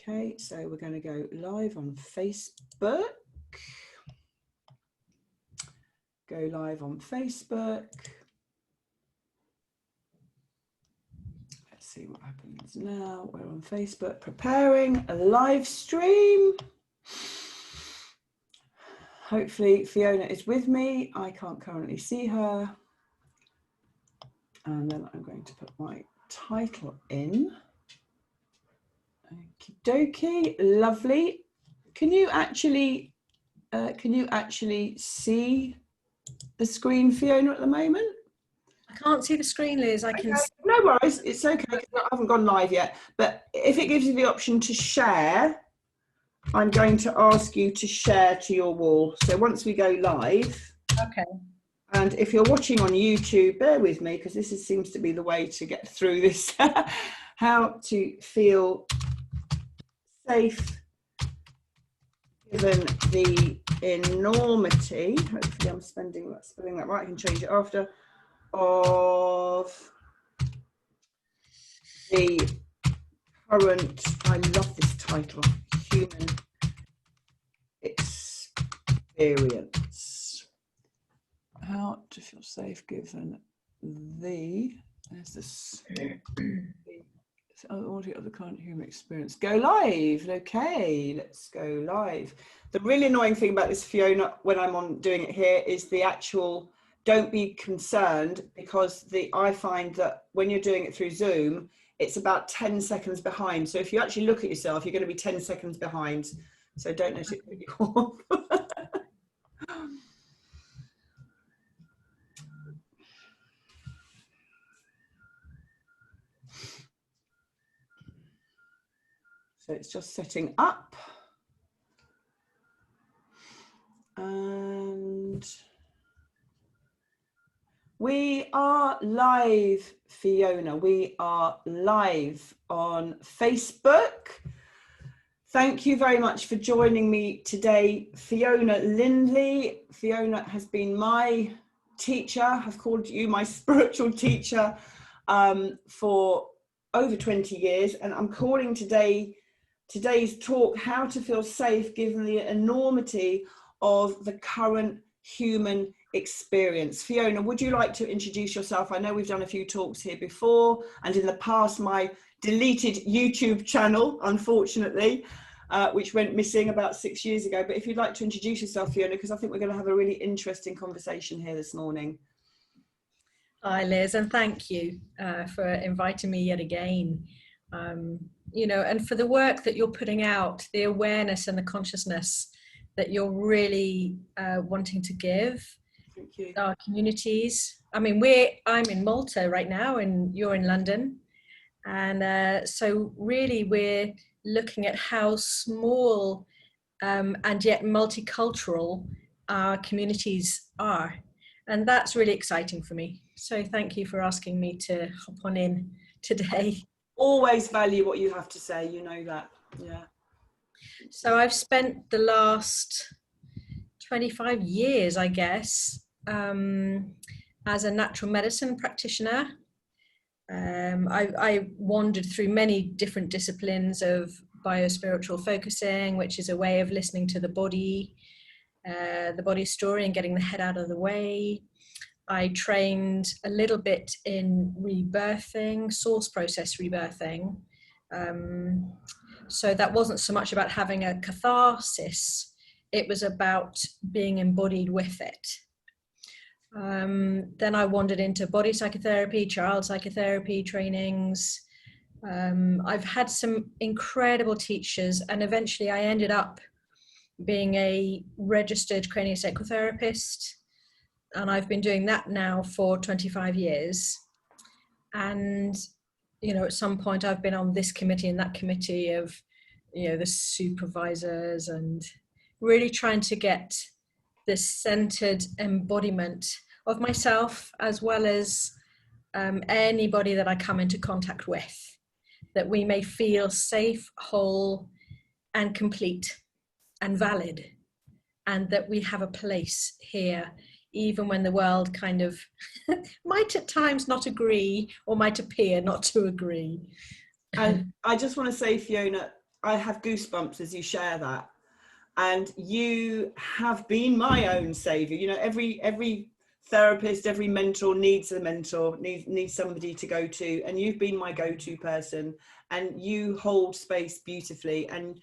Okay, so we're going to go live on Facebook. Go live on Facebook. Let's see what happens now. We're on Facebook, preparing a live stream. Hopefully Fiona is with me. I can't currently see her. And then I'm going to put my title in. Okie dokie, lovely. Can you actually see the screen, Fiona, at the moment? I can't see the screen, Liz. I can. No worries, it's okay, because I haven't gone live yet. But if it gives you the option to share, I'm going to ask you to share to your wall. So once we go live. Okay. And if you're watching on YouTube, bear with me, because this seems to be the way to get through this. How to feel safe given the enormity, hopefully I'm spelling that right, I can change it after, of the current, I love this title, human experience. How to feel safe given the, there's this, audio of the current human experience. Go live. Okay, let's go live. The really annoying thing about this, Fiona, when I'm on doing it here, is the actual, don't be concerned, because I find that when you're doing it through Zoom, it's about 10 seconds behind. So if you actually look at yourself, you're going to be 10 seconds behind. So don't let it put you off. So it's just setting up. And we are live, Fiona. We are live on Facebook. Thank you very much for joining me today, Fiona Lyndley. Fiona has been my teacher. I've called you my spiritual teacher for over 20 years. And I'm calling today's talk, How to Feel Safe Given the Enormity of the Current Human Experience. Fiona, would you like to introduce yourself? I know we've done a few talks here before, and in the past my deleted YouTube channel, unfortunately, which went missing about 6 years ago. But if you'd like to introduce yourself, Fiona, because I think we're going to have a really interesting conversation here this morning. Hi, Liz, and thank you for inviting me yet again. You know, and for the work that you're putting out, the awareness and the consciousness that you're really wanting to give our communities. I mean, I'm in Malta right now, and you're in London, and so really we're looking at how small and yet multicultural our communities are, and that's really exciting for me. So thank you for asking me to hop on in today. Always value what you have to say, you know that. Yeah. So I've spent the last 25 years, I guess, as a natural medicine practitioner. I wandered through many different disciplines of biospiritual focusing, which is a way of listening to the body story and getting the head out of the way. I trained a little bit in rebirthing, source process rebirthing. So that wasn't so much about having a catharsis, it was about being embodied with it. Then I wandered into body psychotherapy, child psychotherapy trainings. I've had some incredible teachers, and eventually I ended up being a registered craniosacral therapist. And I've been doing that now for 25 years. And, you know, at some point I've been on this committee and that committee of, you know, the supervisors, and really trying to get this centered embodiment of myself, as well as anybody that I come into contact with, that we may feel safe, whole, and complete, and valid, and that we have a place here, even when the world kind of might at times not agree, or might appear not to agree. And I just want to say, Fiona, I have goosebumps as you share that. And you have been my own savior. You know, every therapist, every mentor needs a mentor, needs somebody to go to, and you've been my go-to person, and you hold space beautifully. And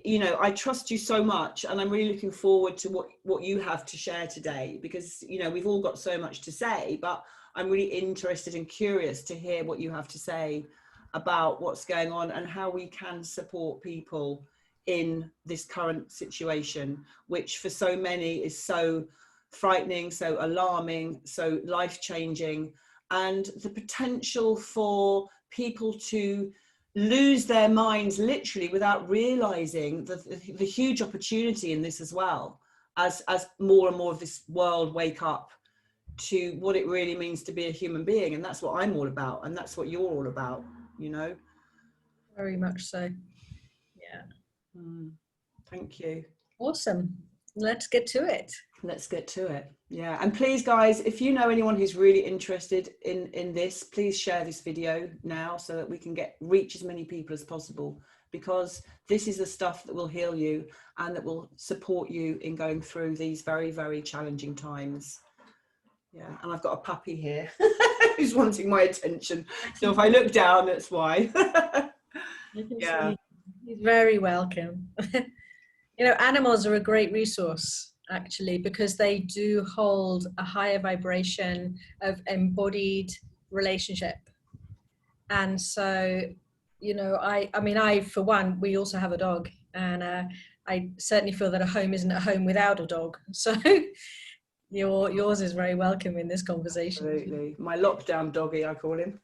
you know, I trust you so much, and I'm really looking forward to what you have to share today, because you know, we've all got so much to say, but I'm really interested and curious to hear what you have to say about what's going on and how we can support people in this current situation, which for so many is so frightening, so alarming, so life-changing, and the potential for people to lose their minds literally without realizing the huge opportunity in this as well, as more and more of this world wake up to what it really means to be a human being. And that's what I'm all about, and that's what you're all about, you know. Very much so. Yeah. Thank you. Awesome. Let's get to it. Let's get to it. Yeah. And please, guys, if you know anyone who's really interested in this, please share this video now so that we can reach as many people as possible, because this is the stuff that will heal you and that will support you in going through these very, very challenging times. Yeah. And I've got a puppy here who's wanting my attention. So if I look down, that's why. Yeah. He's very welcome. You know, animals are a great resource, actually, because they do hold a higher vibration of embodied relationship. And so, you know, I mean, for one, we also have a dog, and I certainly feel that a home isn't a home without a dog. So yours is very welcome in this conversation. Absolutely. My lockdown doggy, I call him.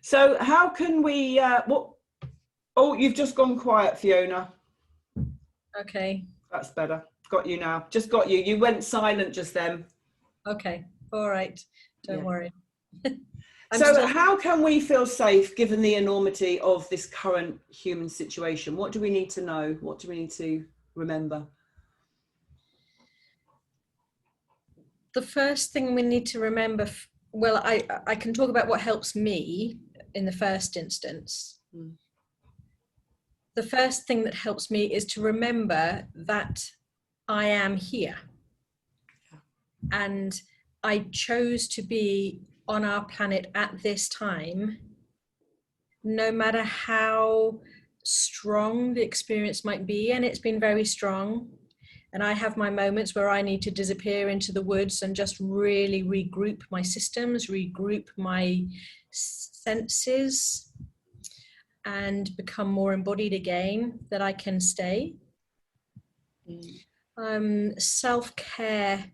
So how can we, oh, you've just gone quiet, Fiona. Okay. That's better. Got you now. Just got you. You went silent just then. Okay. All right. Don't worry. So how can we feel safe given the enormity of this current human situation? What do we need to know? What do we need to remember? The first thing we need to remember, well, I can talk about what helps me in the first instance. The first thing that helps me is to remember that I am here. And I chose to be on our planet at this time, no matter how strong the experience might be, and it's been very strong. And I have my moments where I need to disappear into the woods and just really regroup my systems, regroup my senses, and become more embodied again, that I can stay. Self-care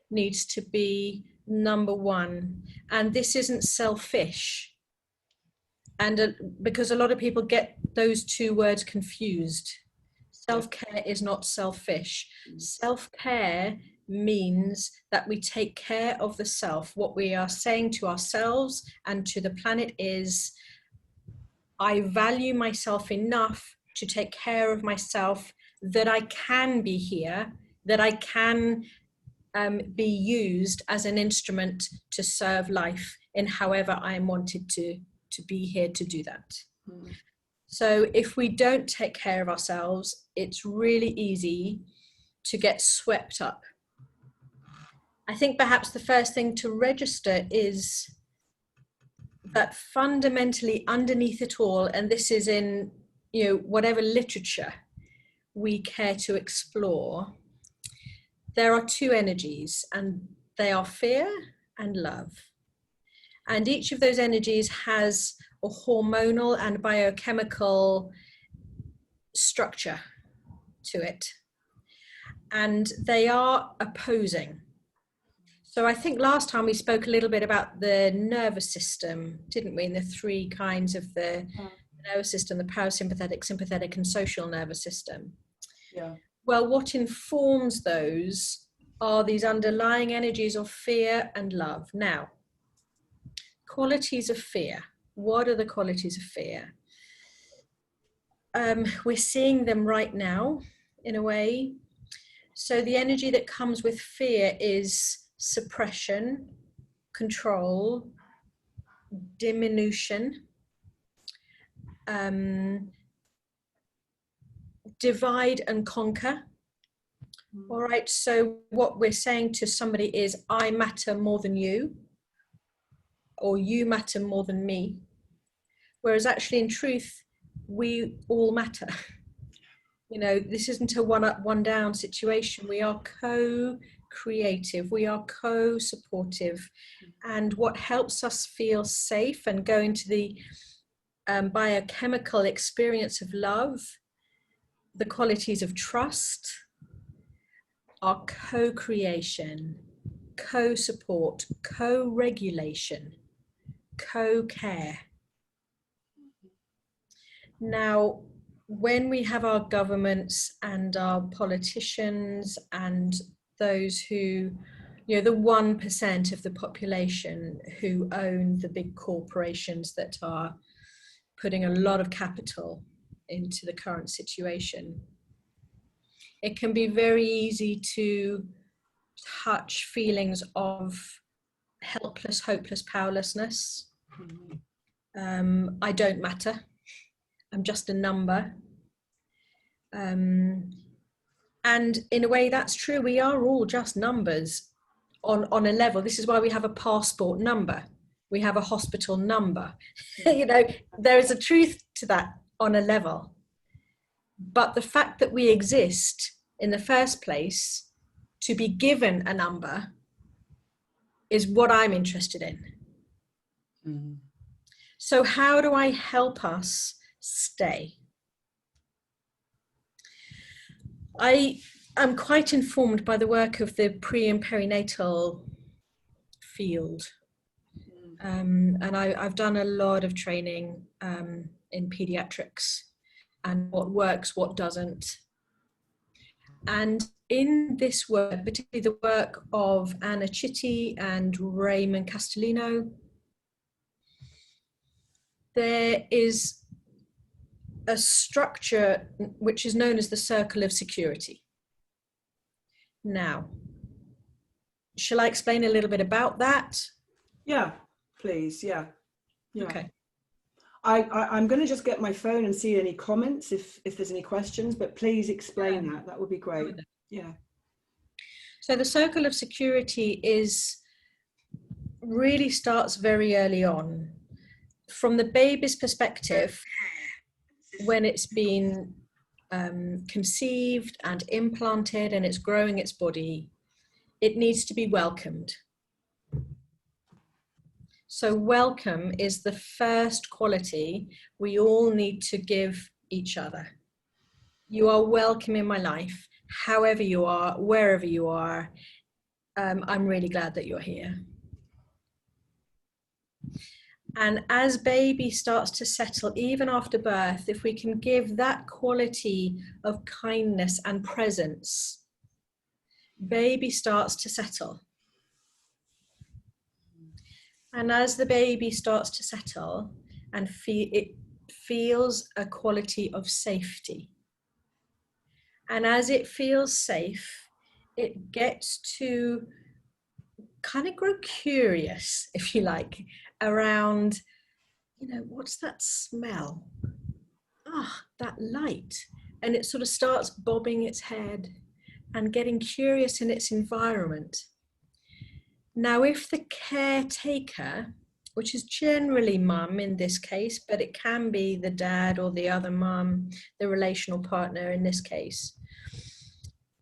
needs to be number one. And this isn't selfish. And because a lot of people get those two words confused. Self-care is not selfish. Self-care means that we take care of the self. What we are saying to ourselves and to the planet is, I value myself enough to take care of myself, that I can be here, that I can be used as an instrument to serve life in however I am wanted to be here to do that. So if we don't take care of ourselves, it's really easy to get swept up. I think perhaps the first thing to register is that fundamentally underneath it all, and this is in, you know, whatever literature we care to explore, there are two energies, and they are fear and love. And each of those energies has a hormonal and biochemical structure to it. And they are opposing. So I think last time we spoke a little bit about the nervous system, didn't we? And the three kinds of the nervous system: the parasympathetic, sympathetic, and social nervous system. Yeah. Well, what informs those are these underlying energies of fear and love. Now, qualities of fear. What are the qualities of fear? We're seeing them right now, in a way. So the energy that comes with fear is suppression, control, diminution. divide and conquer. All right, so what we're saying to somebody is, I matter more than you, or you matter more than me. Whereas actually, in truth, we all matter. You know, this isn't a one up, one down situation. We are co-creative, we are co-supportive. And what helps us feel safe and go into the biochemical experience of love, the qualities of trust, are co-creation, co-support, co-regulation, co-care. Now, when we have our governments and our politicians and those who, you know, the 1% of the population who own the big corporations that are putting a lot of capital into the current situation, it can be very easy to touch feelings of helpless, hopeless, powerlessness. I don't matter. I'm just a number. And in a way, that's true. We are all just numbers on a level. This is why we have a passport number. We have a hospital number. You know, there is a truth to that on a level. But the fact that we exist in the first place to be given a number is what I'm interested in. Mm-hmm. So how do I help us stay? I am quite informed by the work of the pre and perinatal field. And I've done a lot of training in pediatrics and what works, what doesn't. And in this work, particularly the work of Anna Chitty and Raymond Castellino, there is a structure which is known as the circle of security. Now, shall I explain a little bit about that? Yeah, please. Yeah. Okay. I'm going to just get my phone and see any comments if there's any questions, but please explain that. That would be great. Yeah. So the circle of security really starts very early on. From the baby's perspective, when it's been conceived and implanted and it's growing its body, it needs to be welcomed. So welcome is the first quality we all need to give each other. You are welcome in my life, however you are, wherever you are. I'm really glad that you're here. And as baby starts to settle, even after birth, if we can give that quality of kindness and presence, baby starts to settle. And as the baby starts to settle and it feels a quality of safety. And as it feels safe, it gets to kind of grow curious, if you like, around, you know, what's that smell? Ah, that light. And it sort of starts bobbing its head and getting curious in its environment. Now, if the caretaker, which is generally mum in this case, but it can be the dad or the other mum, the relational partner in this case,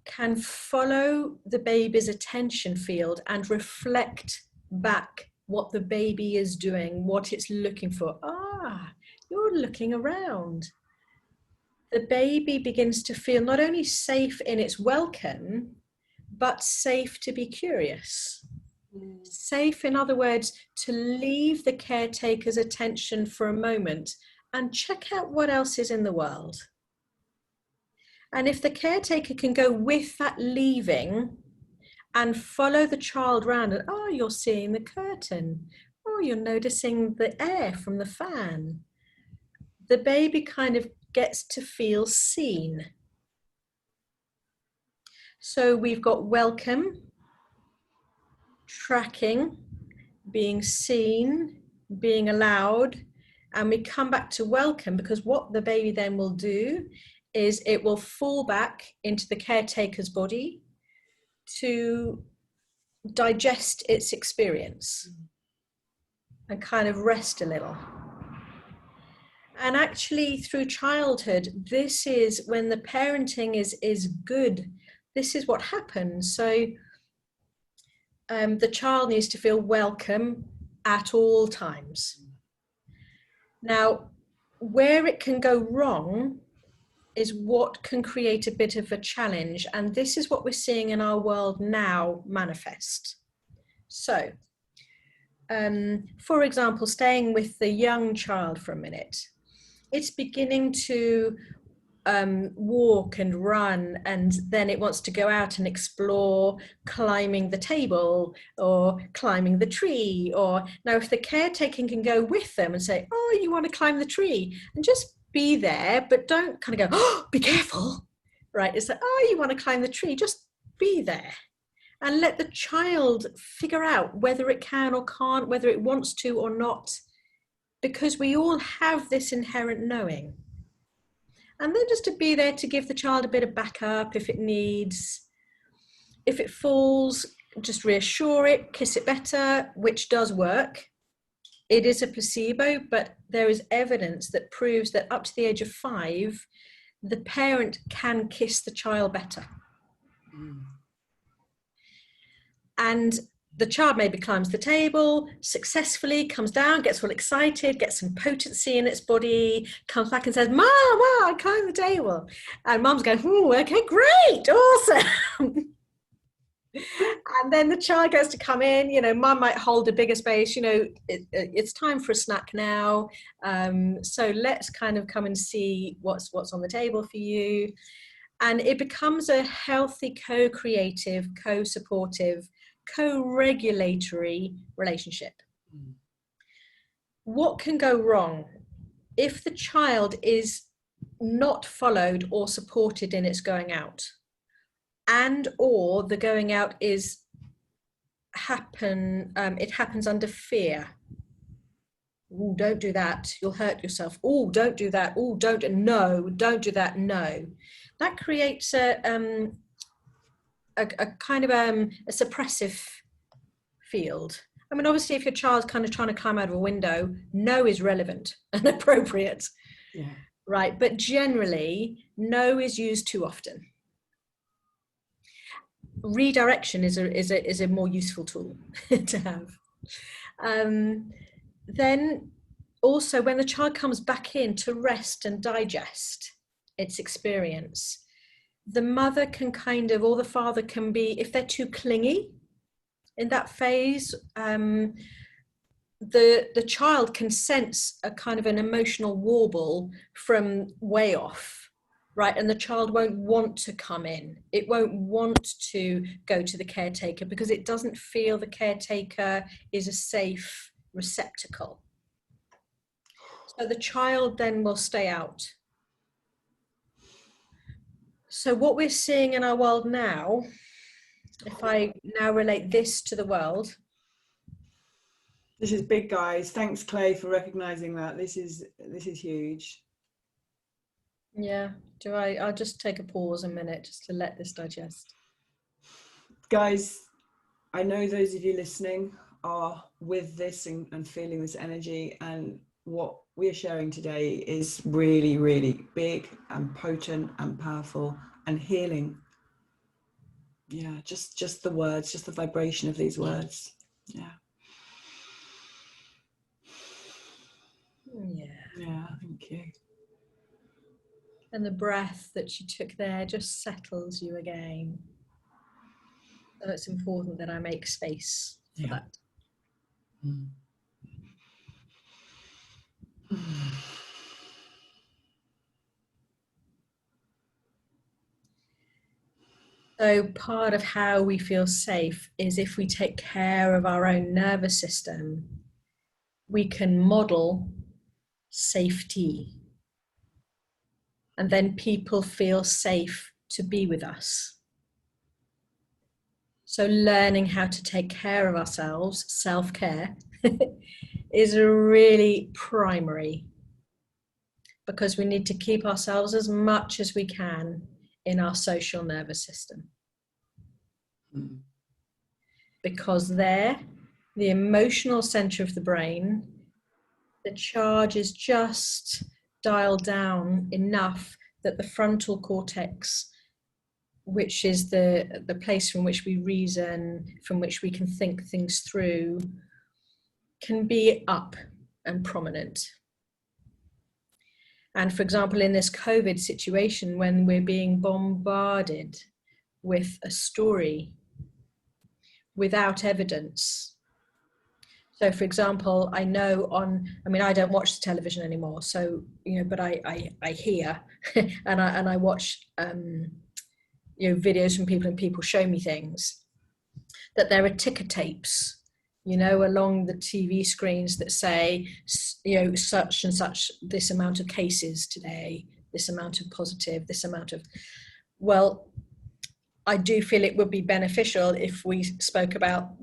can follow the baby's attention field and reflect back what the baby is doing, what it's looking for. Ah, you're looking around. The baby begins to feel not only safe in its welcome, but safe to be curious. Safe, in other words, to leave the caretaker's attention for a moment and check out what else is in the world. And if the caretaker can go with that leaving and follow the child around, and oh, you're seeing the curtain, oh, you're noticing the air from the fan, the baby kind of gets to feel seen. So we've got welcome, tracking, being seen, being allowed, and we come back to welcome, because what the baby then will do is it will fall back into the caretaker's body to digest its experience and kind of rest a little. And actually through childhood, this is when the parenting is good. This is what happens. So the child needs to feel welcome at all times. Now, where it can go wrong is what can create a bit of a challenge. And this is what we're seeing in our world now manifest. So, for example, staying with the young child for a minute, it's beginning to walk and run, and then it wants to go out and explore climbing the table or climbing the tree. Or now if the caretaker can go with them and say, oh, you want to climb the tree, and just be there, but don't kind of go, oh, be careful, right? It's like, oh, you want to climb the tree, just be there and let the child figure out whether it can or can't, whether it wants to or not, because we all have this inherent knowing. And then just to be there to give the child a bit of backup if it needs. If it falls, just reassure it, kiss it better, which does work. It is a placebo, but there is evidence that proves that up to the age of 5, the parent can kiss the child better. And the child maybe climbs the table successfully, comes down, gets all excited, gets some potency in its body, comes back and says, Mom, I climbed the table. And Mom's going, oh, okay, great, awesome. And then the child gets to come in, Mom might hold a bigger space, it's time for a snack now. So let's kind of come and see what's on the table for you. And it becomes a healthy, co-creative, co-supportive, co-regulatory relationship. What can go wrong if the child is not followed or supported in its going out, and or the going out it happens under fear? Oh, don't do that, you'll hurt yourself. Oh, don't do that. Oh, don't do that. No. That creates a kind of a suppressive field. I mean, obviously, if your child's kind of trying to climb out of a window, no is relevant and appropriate, right? But generally, no is used too often. Redirection is a more useful tool to have. Then also, when the child comes back in to rest and digest its experience, the mother can or the father can be, if they're too clingy in that phase, the child can sense a kind of an emotional warble from way off, right? And the child won't want to come in. It won't want to go to the caretaker because it doesn't feel the caretaker is a safe receptacle. So the child then will stay out. So what we're seeing in our world now, if I now relate this to the world. This is big, guys. Thanks, Clay, for recognizing that. This is huge. Yeah. I'll just take a pause a minute just to let this digest. Guys, I know those of you listening are with this and feeling this energy, and what we are sharing today is really, really big and potent and powerful and healing. Yeah, just the words, just the vibration of these words. Yeah. Yeah, thank you. And the breath that you took there just settles you again. So it's important that I make space for that. So part of how we feel safe is if we take care of our own nervous system, we can model safety. And then people feel safe to be with us. So learning how to take care of ourselves, self-care, is really primary because we need to keep ourselves as much as we can in our social nervous system. Because there, the emotional center of the brain, the charge is just dialed down enough that the frontal cortex, which is the place from which we reason, from which we can think things through, can be up and prominent. And for example, in this COVID situation, when we're being bombarded with a story without evidence. So for example, I know I don't watch the television anymore, so, but I hear and I watch, videos from people, and people show me things, that there are ticker tapes, along the TV screens that say, such and such, this amount of cases today, this amount of positive, this amount of, well, I do feel it would be beneficial if we spoke about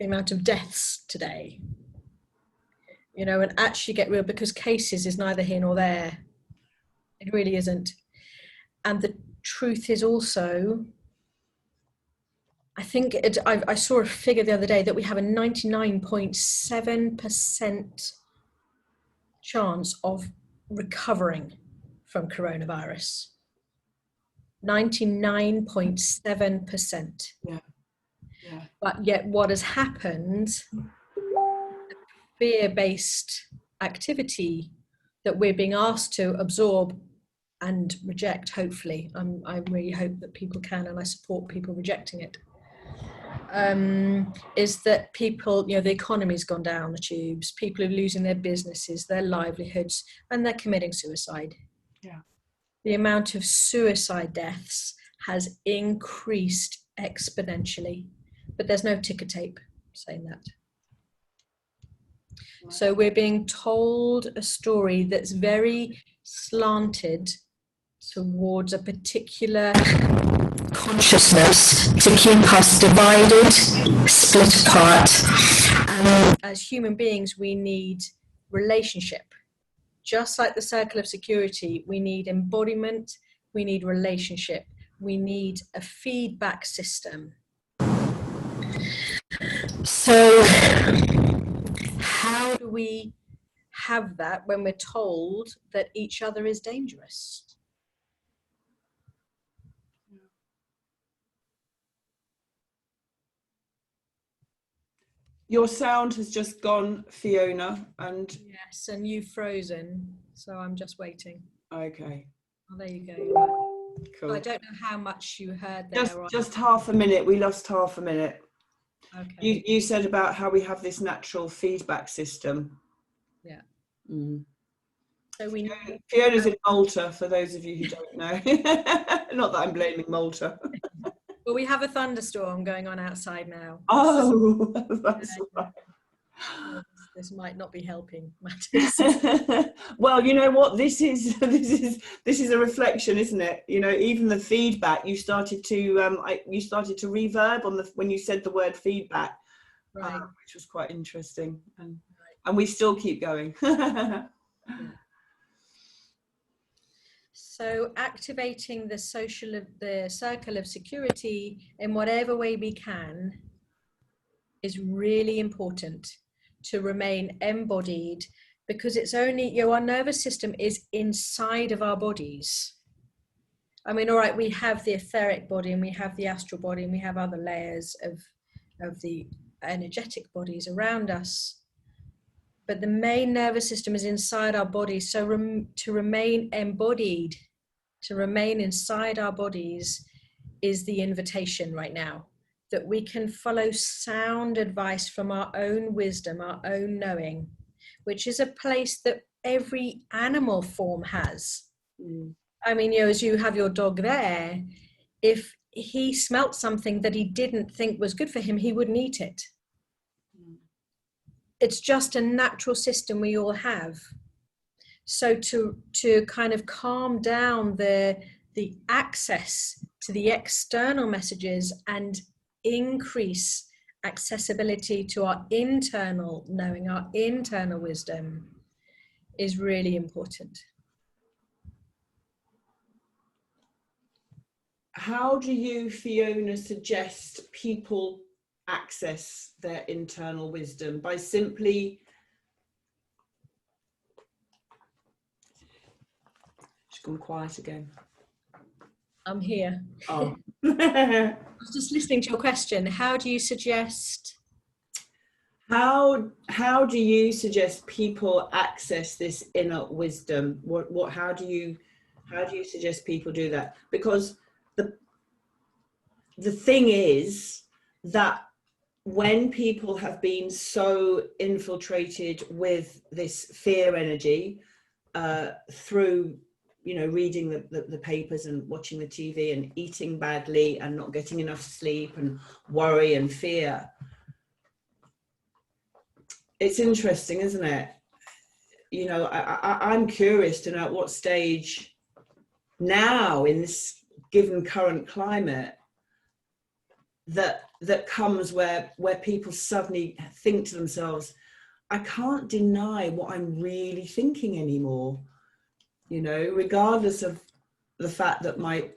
the amount of deaths today, and actually get real, because cases is neither here nor there. It really isn't. And the truth is also, I think I saw a figure the other day that we have a 99.7% chance of recovering from coronavirus. 99.7%. Yeah. But yet what has happened, fear-based activity that we're being asked to absorb and reject, hopefully. I really hope that people can, and I support people rejecting it. Is that people, the economy's gone down the tubes, people are losing their businesses, their livelihoods, and they're committing suicide. Yeah. The amount of suicide deaths has increased exponentially, but there's no ticker tape saying that. Right. So we're being told a story that's very slanted towards a particular consciousness to keep us divided, split apart. And as human beings, we need relationship. Just like the circle of security, we need embodiment, we need relationship, we need a feedback system. So how do we have that when we're told that each other is dangerous? Your sound has just gone, Fiona, and yes, and you've frozen, so I'm just waiting. Okay. Oh, there you go. Cool. I don't know how much you heard there. Just half a minute. We lost half a minute. Okay. You said about how we have this natural feedback system. Yeah. So Fiona's in Malta, for those of you who don't know. Not that I'm blaming Malta. Well, we have a thunderstorm going on outside now. Oh, that's right. This might not be helping matters. Well, you know what? This is a reflection, isn't it? Even the feedback. You started to reverb on when you said the word feedback, right? Which was quite interesting, and we still keep going. Yeah. So activating the circle of security in whatever way we can is really important to remain embodied, because it's only, our nervous system is inside of our bodies. I mean, all right, we have the etheric body and we have the astral body and we have other layers of the energetic bodies around us. But the main nervous system is inside our bodies. So to remain embodied, to remain inside our bodies, is the invitation right now, that we can follow sound advice from our own wisdom, our own knowing, which is a place that every animal form has. I mean, as you have your dog there, if he smelt something that he didn't think was good for him, he wouldn't eat it. It's just a natural system we all have. So to kind of calm down the access to the external messages and increase accessibility to our internal knowing, our internal wisdom, is really important. how do you, Fiona, suggest people access their internal wisdom? By simply, she's gone quiet again. I'm here. Oh. I was just listening to your question. How do you suggest? How do you suggest people access this inner wisdom? How do you suggest people do that? Because the thing is that when people have been so infiltrated with this fear energy through, you know, reading the papers and watching the TV and eating badly and not getting enough sleep and worry and fear, it's interesting, isn't it? You know, I'm curious to know at what stage now in this given current climate that comes where people suddenly think to themselves, I can't deny what I'm really thinking anymore. You know, regardless of the fact that my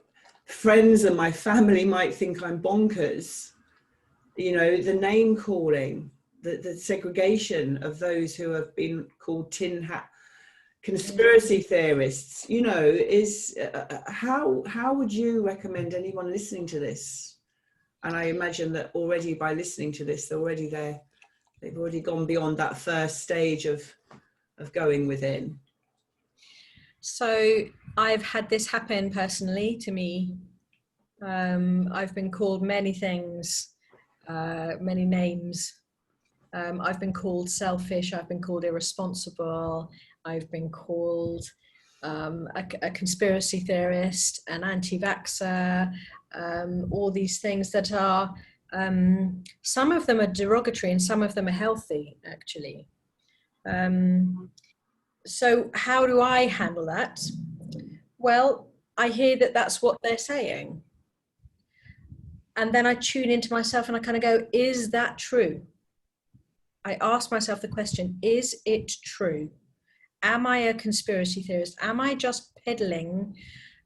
friends and my family might think I'm bonkers, you know, the name calling, the segregation of those who have been called tin hat conspiracy theorists, you know, is how would you recommend anyone listening to this? And I imagine that already by listening to this, they're already there. They've already gone beyond that first stage of going within. So I've had this happen personally to me. I've been called many things, many names. I've been called selfish. I've been called irresponsible. I've been called a conspiracy theorist, an anti-vaxxer, all these things that are, some of them are derogatory and some of them are healthy, actually. So how do I handle that? Well, I hear that that's what they're saying. And then I tune into myself and I kind of go, is that true? I ask myself the question, is it true? Am I a conspiracy theorist? Am I just peddling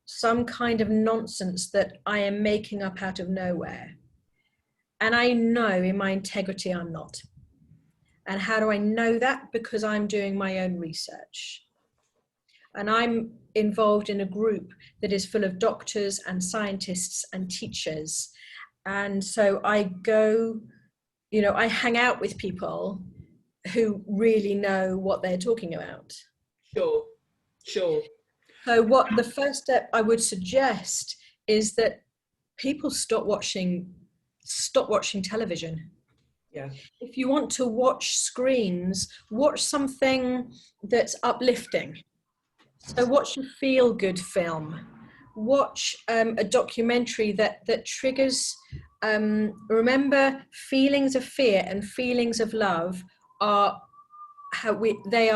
some kind of nonsense that I am making up out of nowhere? And I know in my integrity I'm not. And how do I know that? Because I'm doing my own research. And I'm involved in a group that is full of doctors and scientists and teachers. And so I go, you know, I hang out with people who really know what they're talking about. Sure, sure. So what the first step I would suggest is that people stop watching television. Yeah. If you want to watch screens, watch something that's uplifting. So watch a feel-good film. Watch a documentary that triggers. Remember, feelings of fear and feelings of love are they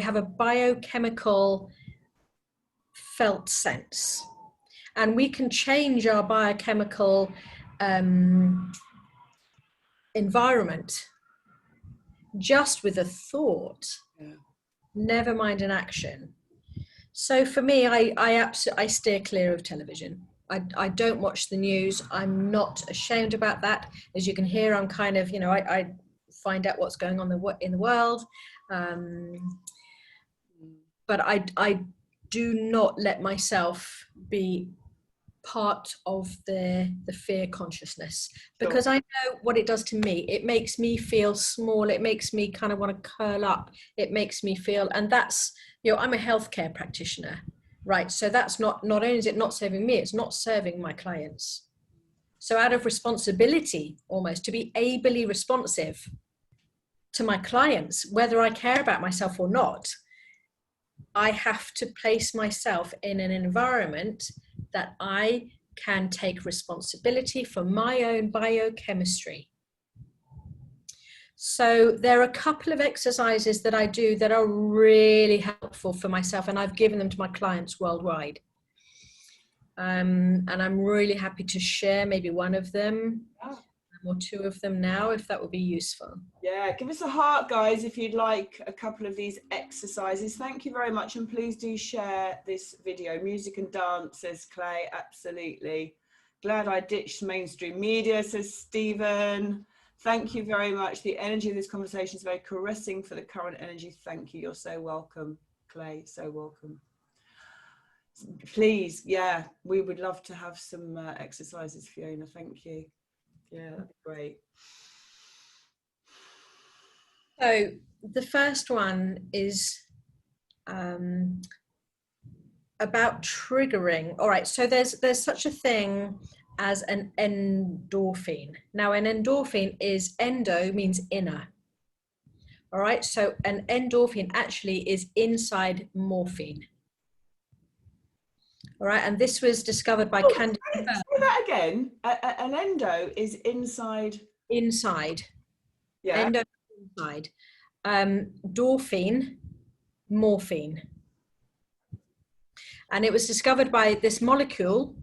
have a biochemical felt sense, and we can change our biochemical environment just with a thought. Yeah. Never mind an action. So for me, I steer clear of television. I don't watch the news. I'm not ashamed about that. As you can hear, I'm kind of, you know, I find out what's going on in the world. But I do not let myself be part of the fear consciousness, because sure. I know what it does to me. It makes me feel small. It makes me kind of want to curl up. It makes me feel, and that's, you know, I'm a healthcare practitioner, right? So that's not only is it not serving me, it's not serving my clients. So out of responsibility, almost, to be ably responsive to my clients, whether I care about myself or not, I have to place myself in an environment that I can take responsibility for my own biochemistry. So there are a couple of exercises that I do that are really helpful for myself, and I've given them to my clients worldwide. And I'm really happy to share maybe one of them or two of them now, if that would be useful. Yeah, give us a heart, guys, if you'd like a couple of these exercises. Thank you very much, and please do share this video. Music and dance, says Clay, absolutely. Glad I ditched mainstream media, says Stephen. Thank you very much. The energy of this conversation is very caressing for the current energy. Thank you. You're so welcome, Clay. So welcome. Please, yeah, we would love to have some exercises, Fiona. Thank you. Yeah, that'd be great. So the first one is about triggering. All right, so there's such a thing as an endorphin. Now, an endorphin is endo means inner. All right, so an endorphin actually is inside morphine. All right, and this was discovered by Candice. Say that again. An endo is inside. Inside. Yeah. Endo inside. Dorphine, morphine. And it was discovered by this molecule,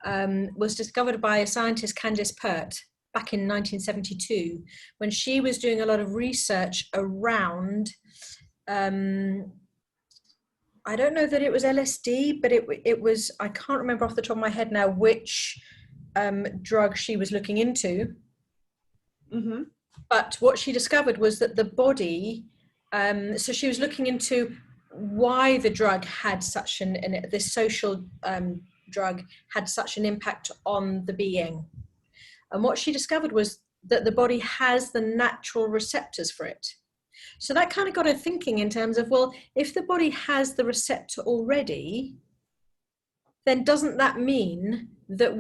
was discovered by a scientist, Candice Pert, back in 1972, when she was doing a lot of research around, I don't know that it was LSD, but it was, I can't remember off the top of my head now which drug she was looking into. Mm-hmm. But what she discovered was that the body, so she was looking into why the drug had such this social drug had such an impact on the being. And what she discovered was that the body has the natural receptors for it. So that kind of got her thinking in terms of, well, if the body has the receptor already, then doesn't that mean that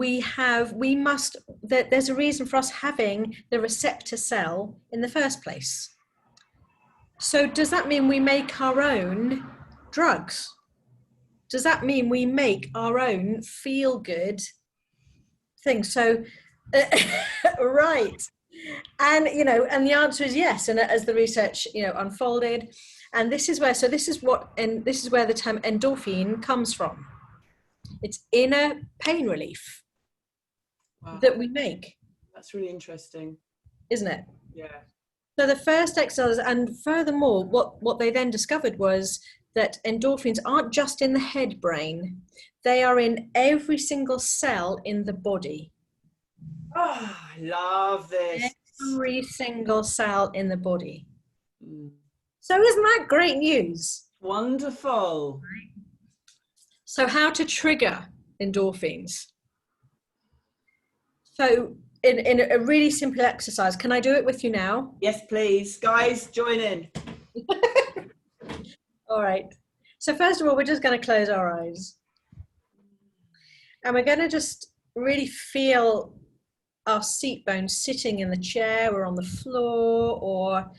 that there's a reason for us having the receptor cell in the first place? So does that mean we make our own drugs? Does that mean we make our own feel good things? So, right. And, and the answer is yes. And as the research, unfolded, and this is where the term endorphin comes from. It's inner pain relief. Wow. That we make. That's really interesting. Isn't it? Yeah. So the first exercise, and furthermore, what they then discovered was that endorphins aren't just in the head brain. They are in every single cell in the body. Oh, I love this. Every single cell in the body. So isn't that great news? Wonderful. So how to trigger endorphins? So in a really simple exercise, can I do it with you now? Yes, please. Guys, join in. All right. So first of all, we're just going to close our eyes. And we're going to just really feel our seat bones sitting in the chair or on the floor, or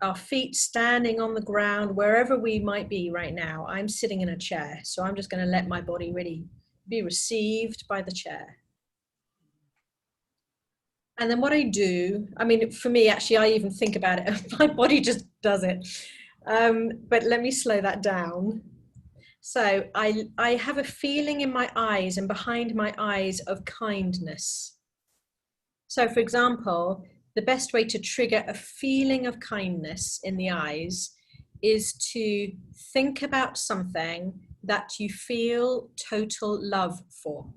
our feet standing on the ground, wherever we might be right now. I'm sitting in a chair, so I'm just going to let my body really be received by the chair. And then what I do, I mean, for me, actually, I even think about it. My body just does it. But let me slow that down. So I have a feeling in my eyes and behind my eyes of kindness. So for example, the best way to trigger a feeling of kindness in the eyes is to think about something that you feel total love for.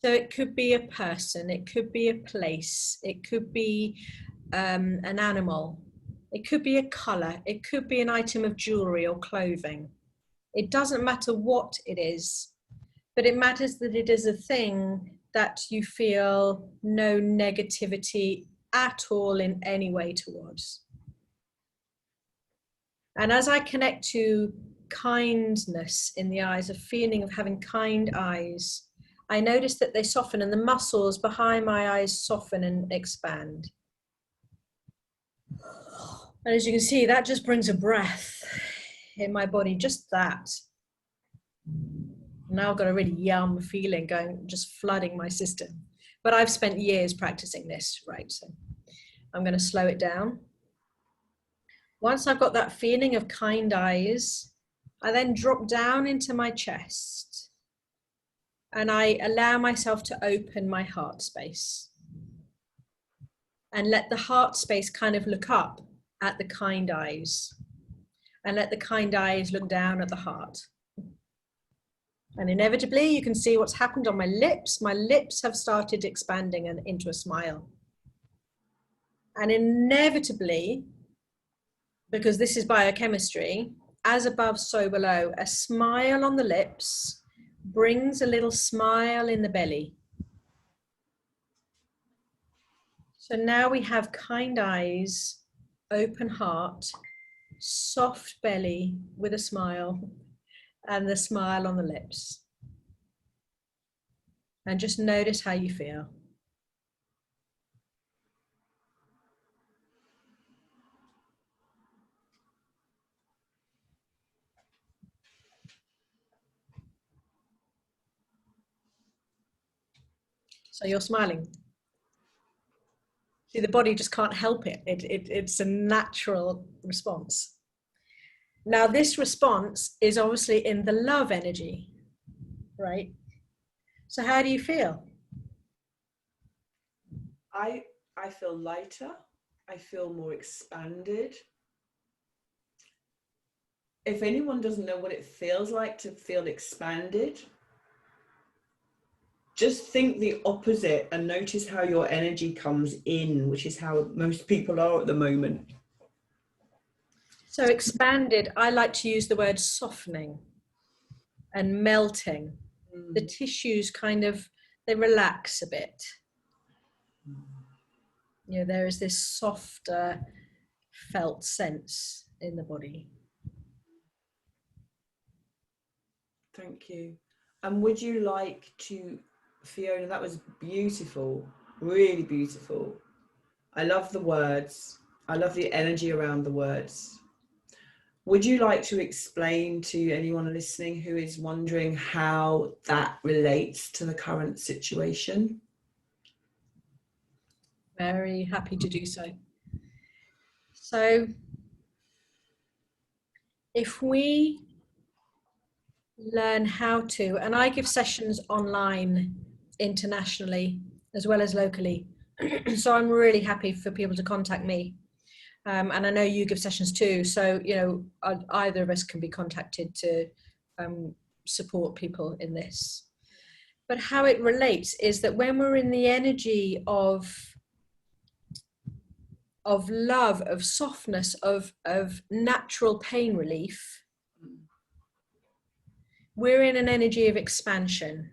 So it could be a person, it could be a place, it could be an animal, it could be a color, it could be an item of jewelry or clothing. It doesn't matter what it is, but it matters that it is a thing that you feel no negativity at all in any way towards. And as I connect to kindness in the eyes, a feeling of having kind eyes, I notice that they soften and the muscles behind my eyes soften and expand. And as you can see, that just brings a breath in my body, just that. Now I've got a really yum feeling going, just flooding my system. But I've spent years practicing this, right? So I'm going to slow it down. Once I've got that feeling of kind eyes, I then drop down into my chest and I allow myself to open my heart space and let the heart space kind of look up at the kind eyes and let the kind eyes look down at the heart. And inevitably, you can see what's happened on my lips. My lips have started expanding and into a smile. And inevitably, because this is biochemistry, as above, so below, a smile on the lips brings a little smile in the belly. So now we have kind eyes, open heart, soft belly with a smile, and the smile on the lips. And just notice how you feel. So you're smiling. See, the body just can't help it. It's a natural response. Now, this response is obviously in the love energy, right? So how do you feel? I feel lighter. I feel more expanded. If anyone doesn't know what it feels like to feel expanded, just think the opposite and notice how your energy comes in, which is how most people are at the moment. So expanded, I like to use the word softening and melting. The tissues kind of, they relax a bit. You know, there is this softer felt sense in the body. Thank you. And would you like to, Fiona, that was beautiful, really beautiful. I love the words. I love the energy around the words. Would you like to explain to anyone listening who is wondering how that relates to the current situation? Very happy to do so. So if we learn how to, and I give sessions online internationally as well as locally. So I'm really happy for people to contact me. And I know you give sessions too. So, you know, either of us can be contacted to support people in this. But how it relates is that when we're in the energy of love, of softness, of natural pain relief, we're in an energy of expansion.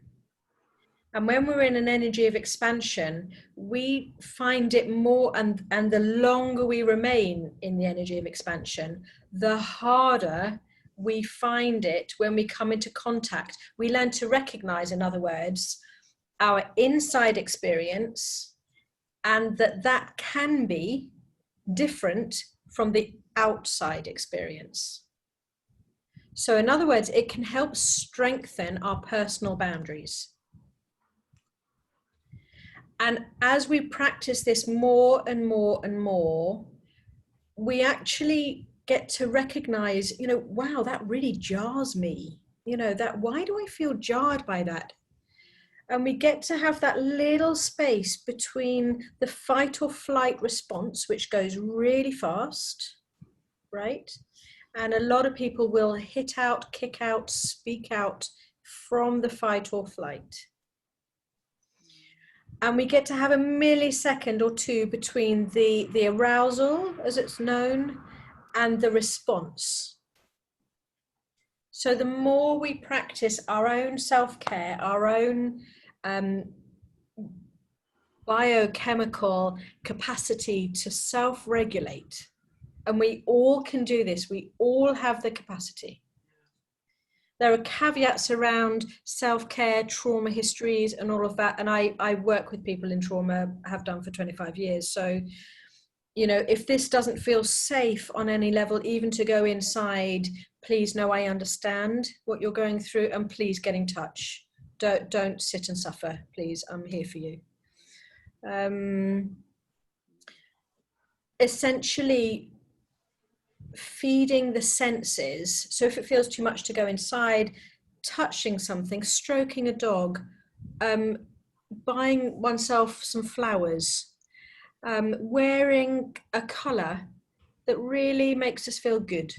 And when we're in an energy of expansion, we find it more, and the longer we remain in the energy of expansion, the harder we find it when we come into contact. We learn to recognize, in other words, our inside experience, and that can be different from the outside experience. So in other words, it can help strengthen our personal boundaries. And as we practice this more and more and more, we actually get to recognize, you know, wow, that really jars me. You know, that, why do I feel jarred by that? And we get to have that little space between the fight or flight response, which goes really fast, right? And a lot of people will hit out, kick out, speak out from the fight or flight. And we get to have a millisecond or two between the arousal, as it's known, and the response. So the more we practice our own self-care, our own biochemical capacity to self-regulate, and we all can do this, we all have the capacity. There are caveats around self-care, trauma histories, and all of that. And I work with people in trauma, have done for 25 years. So, you know, if this doesn't feel safe on any level, even to go inside, please know I understand what you're going through, and please get in touch. Don't sit and suffer, please. I'm here for you. Essentially, feeding the senses. So if it feels too much to go inside, touching something, stroking a dog, buying oneself some flowers, wearing a colour that really makes us feel good.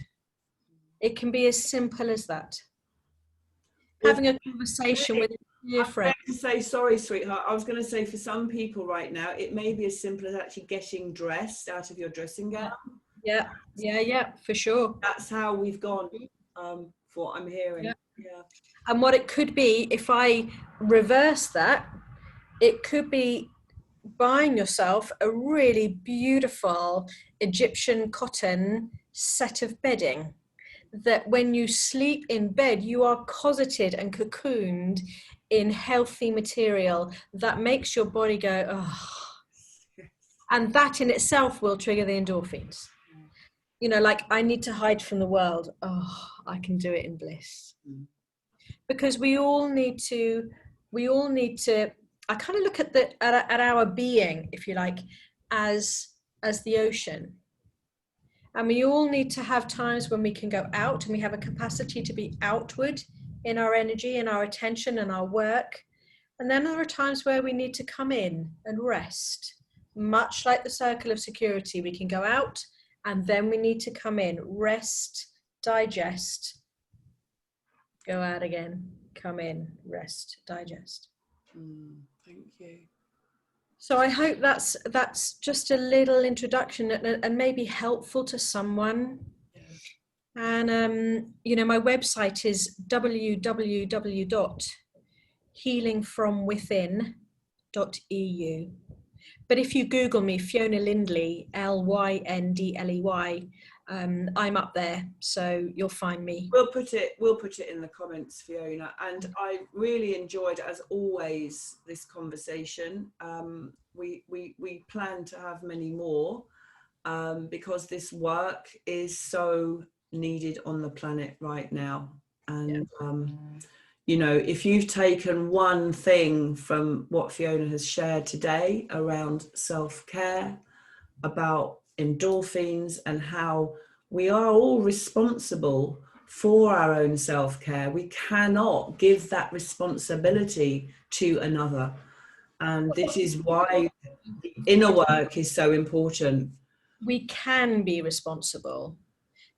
It can be as simple as that. having a conversation with a dear friend. To say, sorry, sweetheart, I was going to say, for some people right now, it may be as simple as actually getting dressed out of your dressing gown. Yeah, for sure. That's how we've gone, for what I'm hearing. Yeah. And what it could be, if I reverse that, it could be buying yourself a really beautiful Egyptian cotton set of bedding, that when you sleep in bed, you are cosseted and cocooned in healthy material that makes your body go, oh. And that in itself will trigger the endorphins. You know, like, I need to hide from the world. Oh, I can do it in bliss. Because we all need to, I kind of look at our being, if you like, as the ocean. And we all need to have times when we can go out and we have a capacity to be outward in our energy and our attention and our work. And then there are times where we need to come in and rest. Much like the circle of security, we can go out and then we need to come in, rest, digest, go out again, come in, rest, digest. Thank you. So I hope that's just a little introduction and maybe helpful to someone. And you know, my website is www.healingfromwithin.eu. But if you Google me, Fiona Lyndley, Lyndley, I'm up there, so you'll find me. We'll put it in the comments, Fiona. And I really enjoyed, as always, this conversation. We plan to have many more, because this work is so needed on the planet right now. And you know, if you've taken one thing from what Fiona has shared today around self-care, about endorphins, and how we are all responsible for our own self-care. We cannot give that responsibility to another. And this is why the inner work is so important. We can be responsible,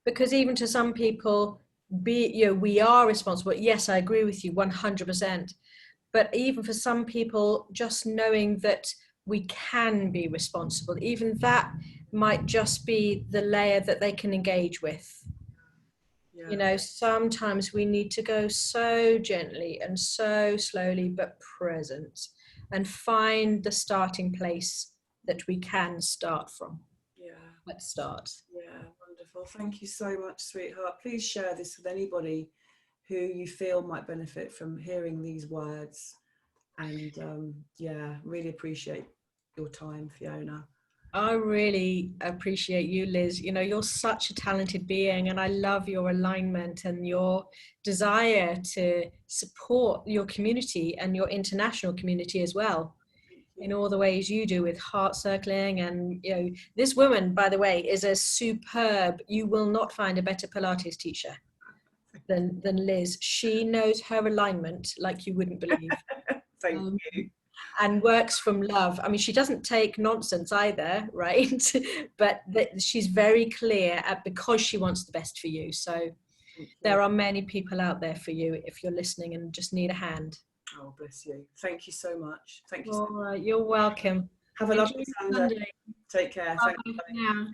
because even to some people, we are responsible. Yes, I agree with you 100%. But even for some people, just knowing that we can be responsible, even that might just be the layer that they can engage with. You know, sometimes we need to go so gently and so slowly but present, and find the starting place that we can start from. Let's start. Wonderful. Thank you so much, sweetheart. Please share this with anybody who you feel might benefit from hearing these words. And really appreciate your time, Fiona. I really appreciate you, Liz. You know, you're such a talented being, and I love your alignment and your desire to support your community and your international community as well, in all the ways you do with heart circling. And you know, this woman, by the way, is a superb, you will not find a better Pilates teacher than Liz. She knows her alignment like you wouldn't believe. Thank you. And works from love. I mean, she doesn't take nonsense either, right? But she's very clear because she wants the best for you. So there are many people out there for you if you're listening and just need a hand. Oh, bless you. Thank you so much. Thank you. All right, you're welcome. Have a lovely Sunday. Take care. Thank you.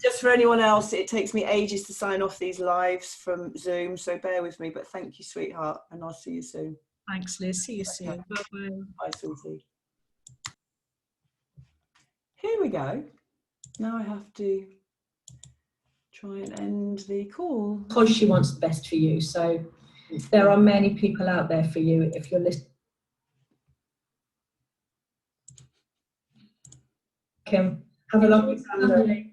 Just for anyone else, it takes me ages to sign off these lives from Zoom, so bear with me. But thank you, sweetheart, and I'll see you soon. Thanks, Liz. See you soon. Bye-bye. Bye, sweetie. Here we go. Now I have to try and end the call. Because she wants the best for you. So there are many people out there for you if you're listening. Have a lovely Sunday.